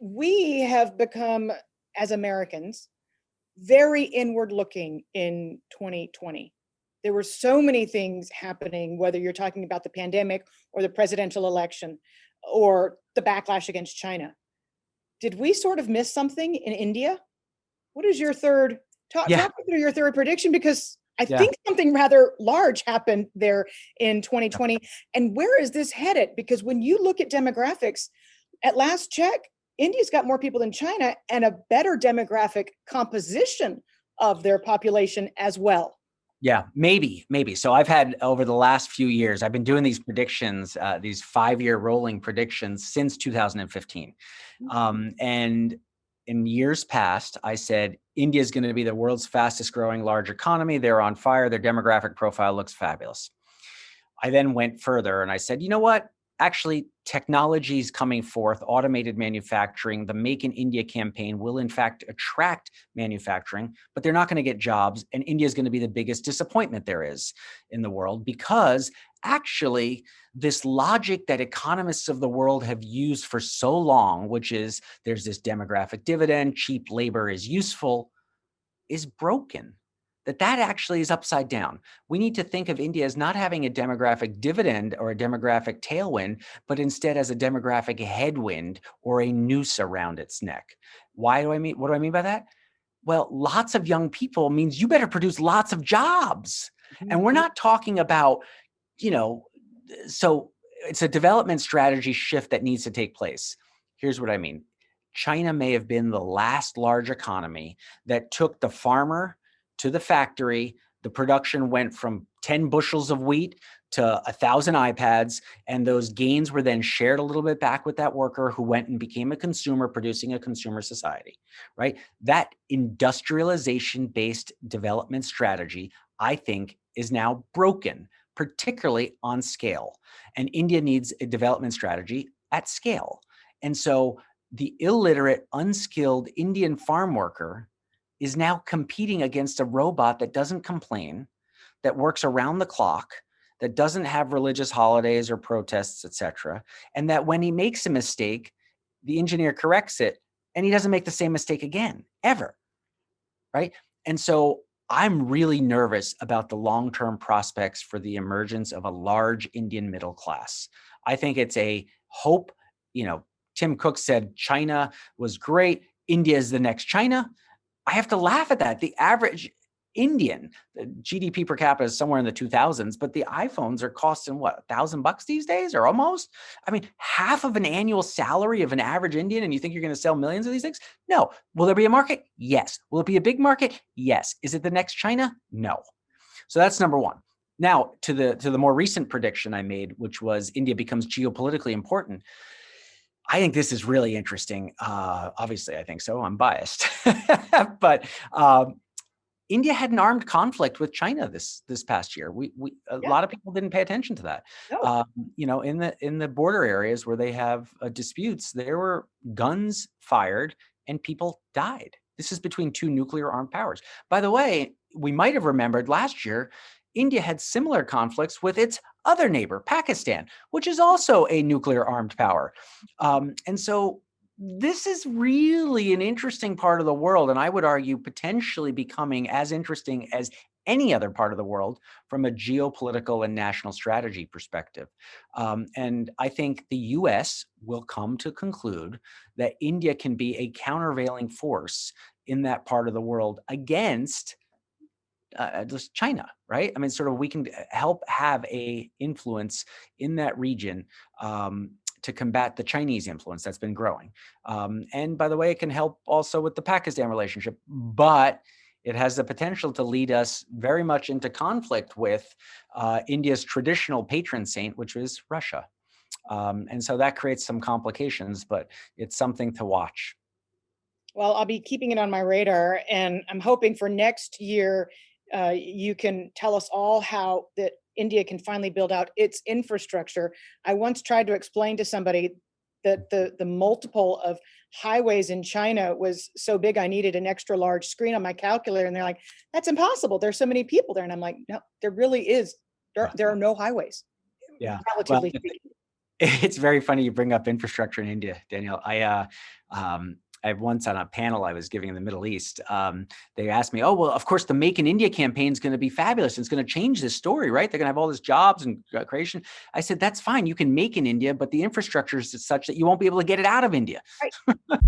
we have become, as Americans, very inward looking in 2020. There were so many things happening, whether you're talking about the pandemic or the presidential election or the backlash against China. Did we sort of miss something in India? What is your third, Yeah, talk me through your third prediction, because I yeah. think something rather large happened there in 2020. And where is this headed? Because when you look at demographics, at last check, India's got more people than China and a better demographic composition of their population as well. Yeah, maybe. So I've had over the last few years, I've been doing these predictions, these 5-year rolling predictions since 2015. And in years past, I said, India is going to be the world's fastest growing large economy. They're on fire. Their demographic profile looks fabulous. I then went further and I said, you know what? Actually, technology is coming forth, automated manufacturing, the Make in India campaign will in fact attract manufacturing, but they're not going to get jobs. And India is going to be the biggest disappointment there is in the world, because actually this logic that economists of the world have used for so long, which is there's this demographic dividend, cheap labor is useful, is broken. That actually is upside down. We need to think of India as not having a demographic dividend or a demographic tailwind, but instead as a demographic headwind or a noose around its neck. What do I mean by that? Well, lots of young people means you better produce lots of jobs. And we're not talking about, you know, so it's a development strategy shift that needs to take place. Here's what I mean. China may have been the last large economy that took the farmer to the factory. The production went from 10 bushels of wheat to 1,000 iPads. And those gains were then shared a little bit back with that worker who went and became a consumer, producing a consumer society, right? That industrialization-based development strategy, I think, is now broken, particularly on scale. And India needs a development strategy at scale. And so the illiterate, unskilled Indian farm worker is now competing against a robot that doesn't complain, that works around the clock, that doesn't have religious holidays or protests, etc. And that when he makes a mistake, the engineer corrects it and he doesn't make the same mistake again, ever, right? And so I'm really nervous about the long-term prospects for the emergence of a large Indian middle class. I think it's a hope. Tim Cook said China was great. India is the next China. I have to laugh at that. The average Indian, the GDP per capita is somewhere in the 2000s, but the iPhones are costing what, $1,000 these days, or almost? I mean, half of an annual salary of an average Indian, and you think you're going to sell millions of these things? No. Will there be a market? Yes. Will it be a big market? Yes. Is it the next China? No. So that's number one. Now to the more recent prediction I made, which was India becomes geopolitically important. I think this is really interesting. Obviously, I think so. I'm biased, but India had an armed conflict with China this past year. A lot of people didn't pay attention to that. No. In the border areas where they have disputes, there were guns fired and people died. This is between two nuclear armed powers. By the way, we might have remembered last year, India had similar conflicts with its other neighbor, Pakistan, which is also a nuclear armed power. And so this is really an interesting part of the world, and I would argue potentially becoming as interesting as any other part of the world from a geopolitical and national strategy perspective. And I think the US will come to conclude that India can be a countervailing force in that part of the world against just China, right? I mean, sort of we can help have a influence in that region to combat the Chinese influence that's been growing. And by the way, it can help also with the Pakistan relationship, but it has the potential to lead us very much into conflict with India's traditional patron saint, which is Russia. And so that creates some complications, but it's something to watch. Well, I'll be keeping it on my radar, and I'm hoping for next year you can tell us all how that India can finally build out its infrastructure. I once tried to explain to somebody that the multiple of highways in China was so big I needed an extra large screen on my calculator, and they're like, "That's impossible. There's so many people there." And I'm like, "No, there really is. There are no highways, Yeah. relatively speaking." It's very funny you bring up infrastructure in India, Danielle. I once on a panel I was giving in the Middle East, they asked me, oh, well, of course, the Make in India campaign is going to be fabulous. It's going to change this story, right? They're going to have all this jobs and creation. I said, that's fine. You can make in India, but the infrastructure is such that you won't be able to get it out of India. Right.